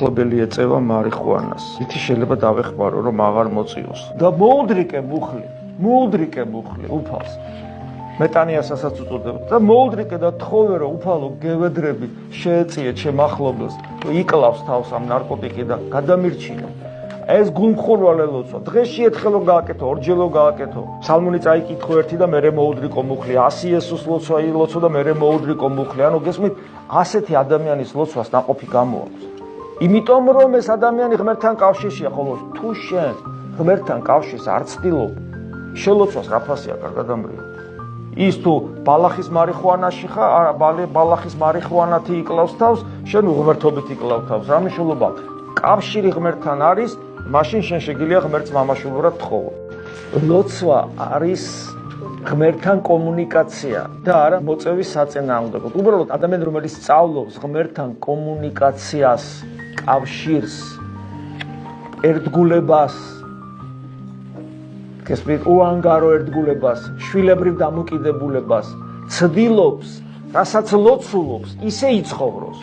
მშობელი ეწევა მარიხუანას. ითი შეიძლება დავეხმარო, რომ აღარ მოწიოს. და მოუდრიკე მუხლი უფალს. მეტანიასაც უწოდებთ და მოუდრიკე და თხოვე რომ უფალო გევედრები შეეწიეთ შემახლობელს, იკლავს თავს ამ ნარკოტიკიდან, გადამირჩინო. ეს გულმხურვალე ლოცვა. დღეში ერთხელო გააკეთო, ორჯერო გააკეთო. სალმონი წაიკითხო ერთი და მერე მოუდრიკო მუხლი. 100 იესოს ლოცვა და მერე მოუდრიკო მუხლი. ანუ გესმით, ასეთი ადამიანის ლოცვას ნაყოფი გამოაქვს. იმიტომ რომ ეს ადამიანი ღმერთთან კავშირშია, ხოლო თუ შენ ღმერთთან კავშირს არ ცდილობ, შელოცვას რაფასია კარგად ამრია. ის თუ ბალახის მარიხუანაში ხარ, არა ბალახის მარიხუანათი იკლავს თავს, შენ უღმერთობით იკლავ თავს. რა მნიშვნელობა? კავშირი ღმერთთან არის, მაშინ შენ შეგიძლია ღმერთს მამაშვილურად თხოვო. ლოცვა არის ღმერთთან კომუნიკაცია და არა მოწევის საწინააღმდეგოდ. უბრალოდ ადამიანი რომელიც სწავლობს ღმერთთან კომუნიკაციას, კავშირს, ერთგულებას, გესმით, უანგარო ერთგულებას, შვილებრივ დამოკიდებულებას, ცდილობს, რასაც ლოცულობს, ისე იცხოვროს.